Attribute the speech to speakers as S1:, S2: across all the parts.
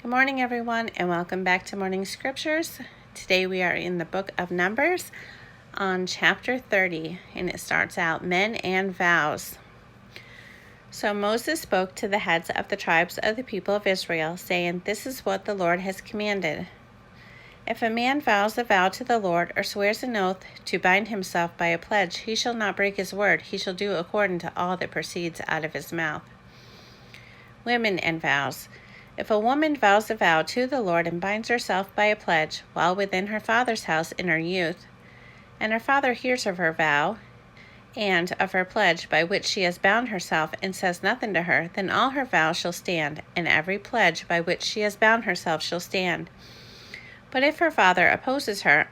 S1: Good morning, everyone, and welcome back to Morning Scriptures. Today we are in the book of Numbers on chapter 30, and it starts out, Men and Vows. So Moses spoke to the heads of the tribes of the people of Israel, saying, This is what the Lord has commanded. If a man vows a vow to the Lord or swears an oath to bind himself by a pledge, he shall not break his word. He shall do according to all that proceeds out of his mouth. Women and Vows. If a woman vows a vow to the Lord and binds herself by a pledge while within her father's house in her youth, and her father hears of her vow and of her pledge by which she has bound herself and says nothing to her, then all her vows shall stand, and every pledge by which she has bound herself shall stand. But if her father opposes her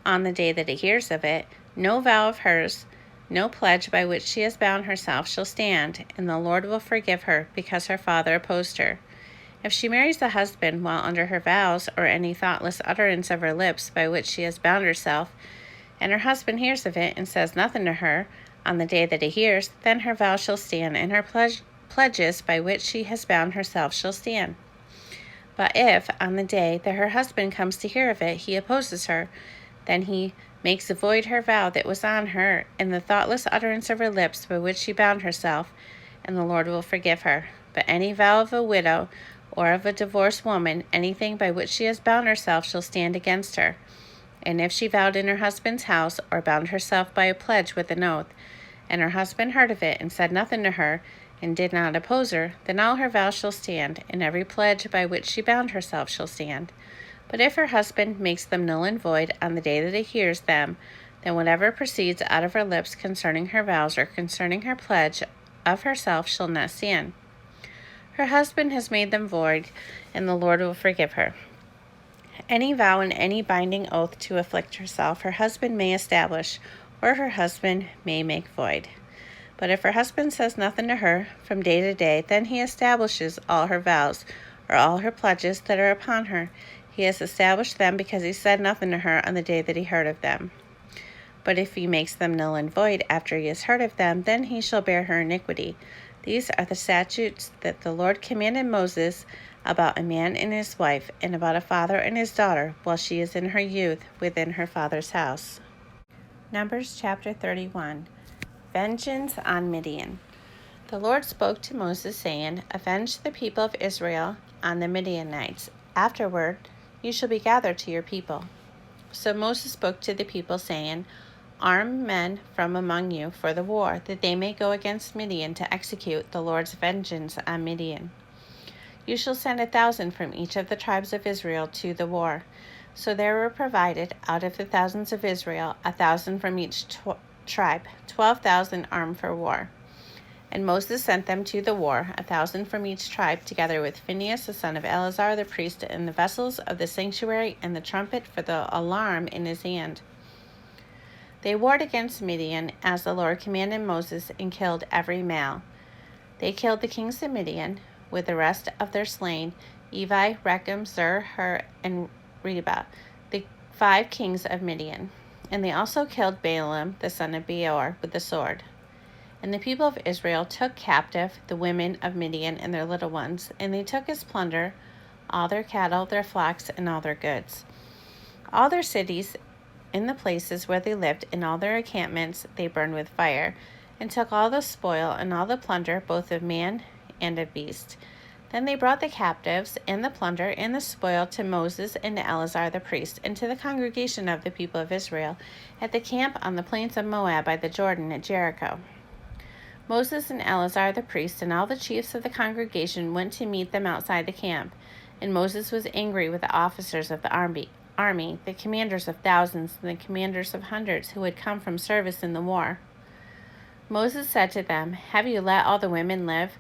S1: on the day that he hears of it, no vow of hers, no pledge by which she has bound herself shall stand, and the Lord will forgive her because her father opposed her. If she marries a husband while under her vows, or any thoughtless utterance of her lips by which she has bound herself, and her husband hears of it and says nothing to her on the day that he hears, then her vow shall stand, and her pledges by which she has bound herself shall stand. But if, on the day that her husband comes to hear of it, he opposes her, then he makes void her vow that was on her, and the thoughtless utterance of her lips by which she bound herself, and the Lord will forgive her. But any vow of a widow or of a divorced woman, anything by which she has bound herself shall stand against her. And if she vowed in her husband's house, or bound herself by a pledge with an oath, and her husband heard of it and said nothing to her, and did not oppose her, then all her vows shall stand, and every pledge by which she bound herself shall stand. But if her husband makes them null and void on the day that he hears them, then whatever proceeds out of her lips concerning her vows or concerning her pledge of herself shall not stand. Her husband has made them void, and the Lord will forgive her. Any vow and any binding oath to afflict herself, her husband may establish, or her husband may make void. But if her husband says nothing to her from day to day, then he establishes all her vows, or all her pledges that are upon her. He has established them because he said nothing to her on the day that he heard of them. But if he makes them null and void after he has heard of them, then he shall bear her iniquity. These are the statutes that the Lord commanded Moses about a man and his wife, and about a father and his daughter, while she is in her youth within her father's house. Numbers chapter 31. Vengeance on Midian. The Lord spoke to Moses, saying, Avenge the people of Israel on the Midianites. Afterward you shall be gathered to your people. So Moses spoke to the people, saying, Arm men from among you for the war, that they may go against Midian to execute the Lord's vengeance on Midian. You shall send 1,000 from each of the tribes of Israel to the war. So there were provided out of the thousands of Israel 1,000 from each tribe, 12,000 armed for war. And Moses sent them to the war, 1,000 from each tribe, together with Phinehas the son of Eleazar the priest, and the vessels of the sanctuary, and the trumpet for the alarm in his hand. They warred against Midian, as the Lord commanded Moses, and killed every male. They killed the kings of Midian, with the rest of their slain, Evi, Rechem, Zur, Hur, and Reba, the 5 kings of Midian. And they also killed Balaam, the son of Beor, with the sword. And the people of Israel took captive the women of Midian and their little ones, and they took as plunder all their cattle, their flocks, and all their goods. All their cities, in the places where they lived, and all their encampments they burned with fire, and took all the spoil and all the plunder, both of man and of beast. Then they brought the captives and the plunder and the spoil to Moses and to Eleazar the priest, and to the congregation of the people of Israel, at the camp on the plains of Moab by the Jordan at Jericho. Moses and Eleazar the priest and all the chiefs of the congregation went to meet them outside the camp, and Moses was angry with the officers of the army, the commanders of thousands and the commanders of hundreds who had come from service in the war. Moses said to them, Have you let all the women live?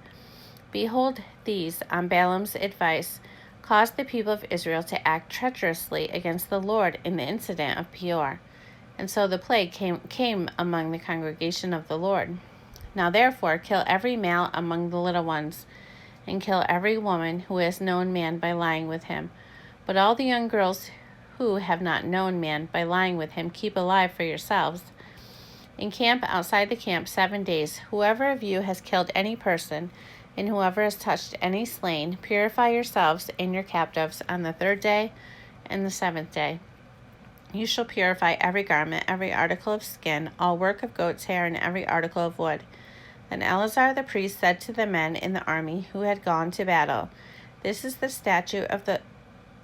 S1: Behold, these, on Balaam's advice, caused the people of Israel to act treacherously against the Lord in the incident of Peor. And so the plague came among the congregation of the Lord. Now therefore kill every male among the little ones, and kill every woman who has known man by lying with him. But all the young girls who have not known man by lying with him, keep alive for yourselves. Encamp outside the camp 7 days. Whoever of you has killed any person, And whoever has touched any slain, purify yourselves and your captives on the 3rd day and the 7th day. You shall purify every garment, every article of skin, all work of goat's hair, and every article of wood. Then Eleazar the priest said to the men in the army who had gone to battle, This is the statute of the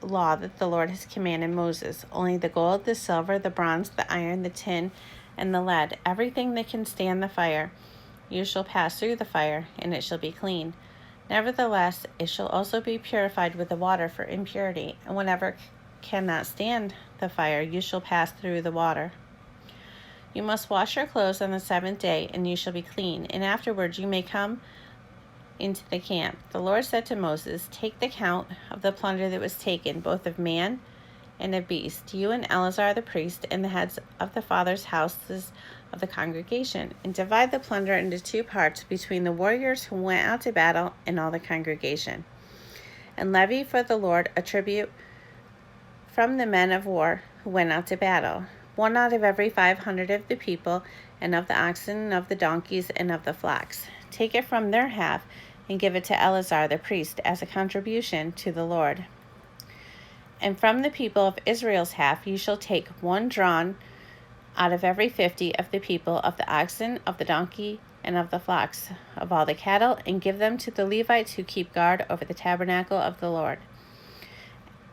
S1: law that the Lord has commanded Moses. Only the gold, the silver, the bronze, the iron, the tin, and the lead, everything that can stand the fire, you shall pass through the fire, and it shall be clean. Nevertheless, it shall also be purified with the water for impurity, and whatever cannot stand the fire, you shall pass through the water. You must wash your clothes on the 7th day, and you shall be clean, and afterwards you may come into the camp. The Lord said to Moses, Take the count of the plunder that was taken, both of man and of beast, you and Eleazar the priest, and the heads of the fathers' houses of the congregation, and divide the plunder into 2 parts between the warriors who went out to battle and all the congregation. And levy for the Lord a tribute from the men of war who went out to battle, 1 out of every 500 of the people, and of the oxen, and of the donkeys, and of the flocks. Take it from their half, and give it to Eleazar the priest as a contribution to the Lord. And from the people of Israel's half you shall take 1 drawn out of every 50 of the people, of the oxen, of the donkey, and of the flocks, of all the cattle, and give them to the Levites who keep guard over the tabernacle of the Lord.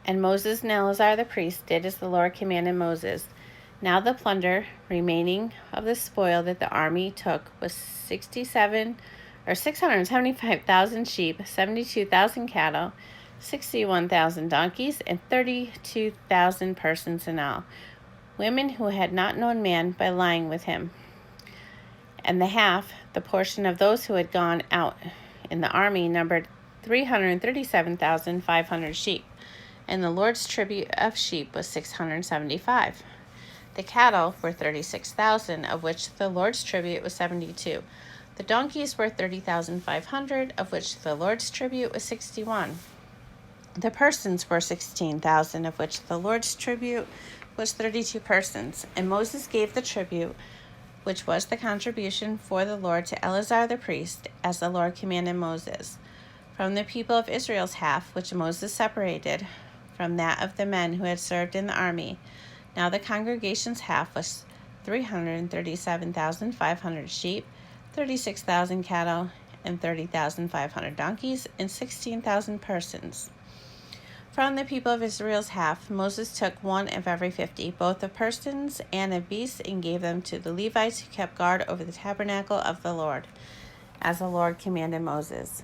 S1: And Moses and Eleazar the priest did as the Lord commanded Moses. Now the plunder remaining of the spoil that the army took was 675,000 sheep, 72,000 cattle, 61,000 donkeys, and 32,000 persons in all, women who had not known man by lying with him. And the half, the portion of those who had gone out in the army, numbered 337,500 sheep, and the Lord's tribute of sheep was 675. The cattle were 36,000, of which the Lord's tribute was 72. The donkeys were 30,500, of which the Lord's tribute was 61. The persons were 16,000, of which the Lord's tribute was 32 persons. And Moses gave the tribute, which was the contribution for the Lord, to Eleazar the priest, as the Lord commanded Moses, from the people of Israel's half, which Moses separated from that of the men who had served in the army. Now the congregation's half was 337,500 sheep, 36,000 cattle, and 30,500 donkeys, and 16,000 persons. From the people of Israel's half, Moses took 1 of every 50, both of persons and of beasts, and gave them to the Levites who kept guard over the tabernacle of the Lord, as the Lord commanded Moses.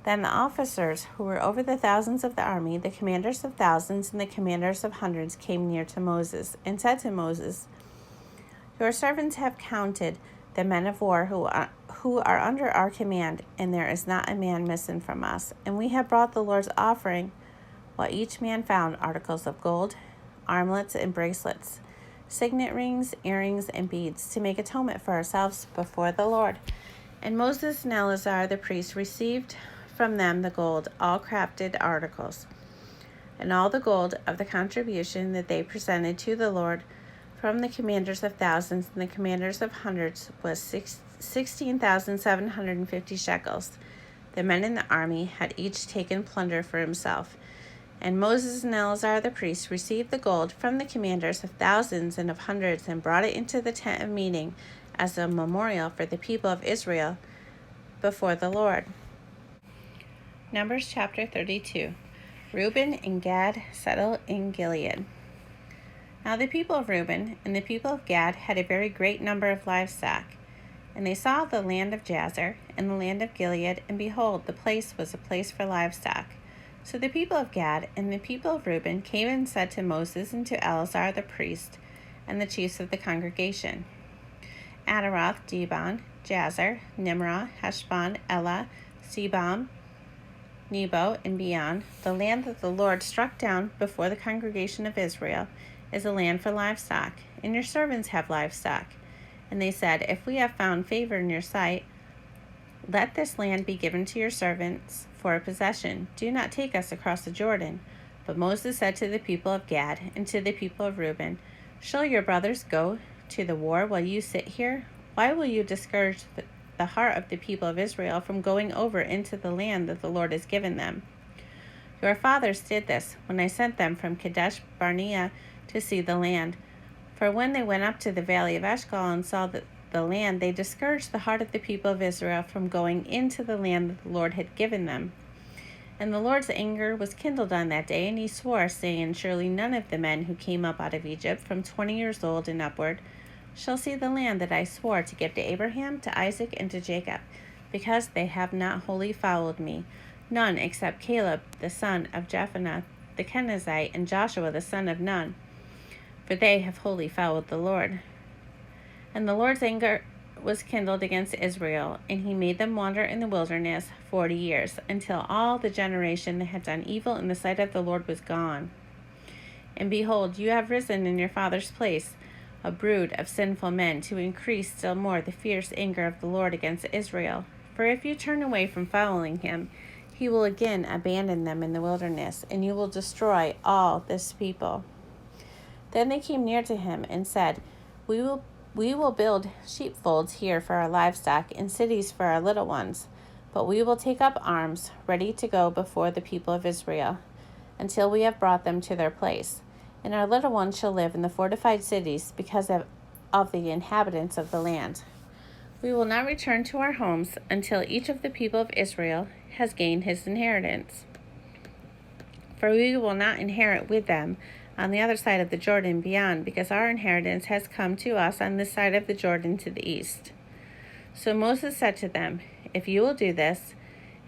S1: Then the officers who were over the thousands of the army, the commanders of thousands and the commanders of hundreds, came near to Moses and said to Moses, Your servants have counted the men of war who are under our command, and there is not a man missing from us. And we have brought the Lord's offering, while each man found articles of gold, armlets and bracelets, signet rings, earrings, and beads, to make atonement for ourselves before the Lord. And Moses and Eleazar the priest received from them the gold, all crafted articles, and all the gold of the contribution that they presented to the Lord from the commanders of thousands and the commanders of hundreds was 16,750 shekels. The men in the army had each taken plunder for himself. And Moses and Eleazar the priest received the gold from the commanders of thousands and of hundreds, and brought it into the tent of meeting as a memorial for the people of Israel before the Lord. Numbers chapter 32. Reuben and Gad settled in Gilead. Now the people of Reuben and the people of Gad had a very great number of livestock. And they saw the land of Jazer and the land of Gilead, and behold, the place was a place for livestock. So the people of Gad and the people of Reuben came and said to Moses and to Eleazar the priest and the chiefs of the congregation, Adaroth, Dibon, Jazer, Nimrah, Heshbon, Elah, Sebam, Nebo, and beyond, the land that the Lord struck down before the congregation of Israel is a land for livestock, and your servants have livestock. And they said, If we have found favor in your sight, let this land be given to your servants for a possession. Do not take us across the Jordan. But Moses said to the people of Gad and to the people of Reuben, Shall your brothers go to the war while you sit here? Why will you discourage the heart of the people of Israel from going over into the land that the Lord has given them. Your fathers did this when I sent them from Kadesh Barnea to see the land. For when they went up to the valley of Eshcol and saw the land, they discouraged the heart of the people of Israel from going into the land that the Lord had given them. And the Lord's anger was kindled on that day, and he swore, saying, Surely none of the men who came up out of Egypt from 20 years old and upward shall see the land that I swore to give to Abraham, to Isaac, and to Jacob, because they have not wholly followed me, none except Caleb the son of Jephunneh the Kenizzite, and Joshua the son of Nun, for they have wholly followed the Lord. And the Lord's anger was kindled against Israel, and he made them wander in the wilderness 40 years, until all the generation that had done evil in the sight of the Lord was gone. And behold, you have risen in your father's place, a brood of sinful men, to increase still more the fierce anger of the Lord against Israel. For if you turn away from following him, he will again abandon them in the wilderness, and you will destroy all this people. Then they came near to him and said, We will build sheepfolds here for our livestock and cities for our little ones, but we will take up arms, ready to go before the people of Israel, until we have brought them to their place. And our little ones shall live in the fortified cities because of the inhabitants of the land. We will not return to our homes until each of the people of Israel has gained his inheritance. For we will not inherit with them on the other side of the Jordan beyond, because our inheritance has come to us on this side of the Jordan to the east. So Moses said to them, If you will do this,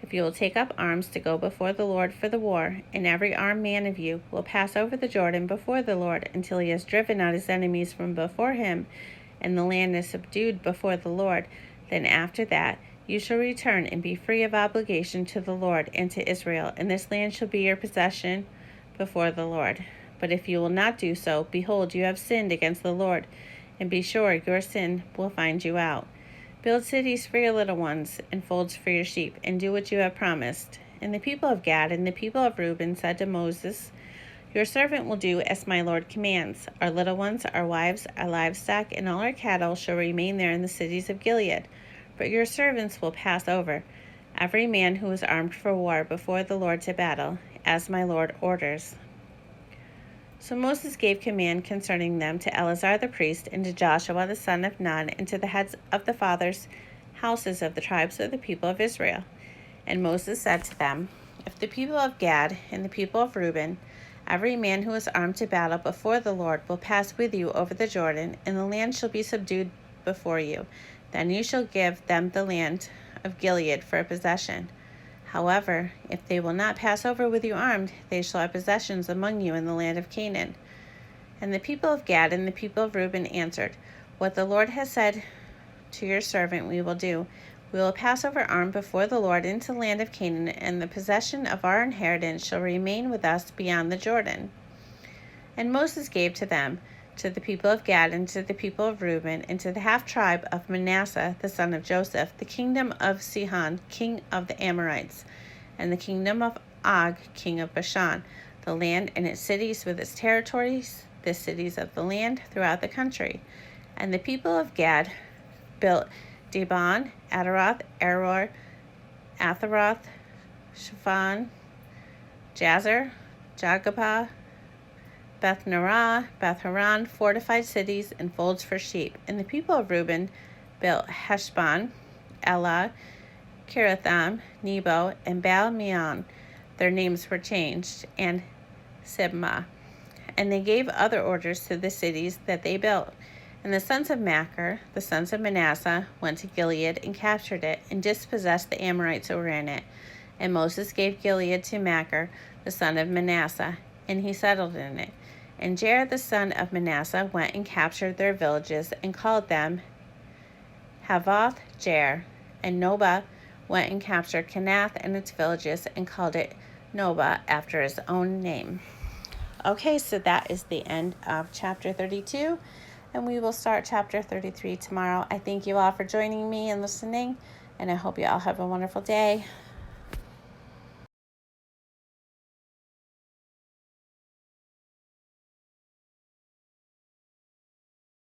S1: if you will take up arms to go before the Lord for the war, and every armed man of you will pass over the Jordan before the Lord until he has driven out his enemies from before him, and the land is subdued before the Lord, then after that you shall return and be free of obligation to the Lord and to Israel, and this land shall be your possession before the Lord. But if you will not do so, behold, you have sinned against the Lord, and be sure your sin will find you out. Build cities for your little ones, and folds for your sheep, and do what you have promised. And the people of Gad and the people of Reuben said to Moses, Your servant will do as my Lord commands. Our little ones, our wives, our livestock, and all our cattle shall remain there in the cities of Gilead. But your servants will pass over, every man who is armed for war, before the Lord to battle, as my Lord orders. So Moses gave command concerning them to Eleazar the priest, and to Joshua the son of Nun, and to the heads of the fathers' houses of the tribes of the people of Israel. And Moses said to them, If the people of Gad and the people of Reuben, every man who is armed to battle before the Lord, will pass with you over the Jordan, and the land shall be subdued before you, then you shall give them the land of Gilead for a possession. However, if they will not pass over with you armed, they shall have possessions among you in the land of Canaan. And the people of Gad and the people of Reuben answered, What the Lord has said to your servant we will do. We will pass over armed before the Lord into the land of Canaan, and the possession of our inheritance shall remain with us beyond the Jordan. And Moses gave to them, to the people of Gad and to the people of Reuben, and to the half-tribe of Manasseh the son of Joseph, the kingdom of Sihon, king of the Amorites, and the kingdom of Og, king of Bashan, the land and its cities with its territories, the cities of the land throughout the country. And the people of Gad built Dibon, Ataroth, Aror, Atharoth, Shaphan, Jazer, Jagabah, Beth-Narah, Beth-Haran, fortified cities and folds for sheep. And the people of Reuben built Heshbon, Elah, Kiratham, Nebo, and Baal-Meon. Their names were changed, and Sibmah. And they gave other orders to the cities that they built. And the sons of Machir, the sons of Manasseh, went to Gilead and captured it, and dispossessed the Amorites who were in it. And Moses gave Gilead to Machir, the son of Manasseh, and he settled in it. And Jair, the son of Manasseh, went and captured their villages, and called them Havoth Jair. And Nobah went and captured Kenath and its villages, and called it Nobah, after his own name. Okay, so that is the end of chapter 32, and we will start chapter 33 tomorrow. I thank you all for joining me and listening, and I hope you all have a wonderful day.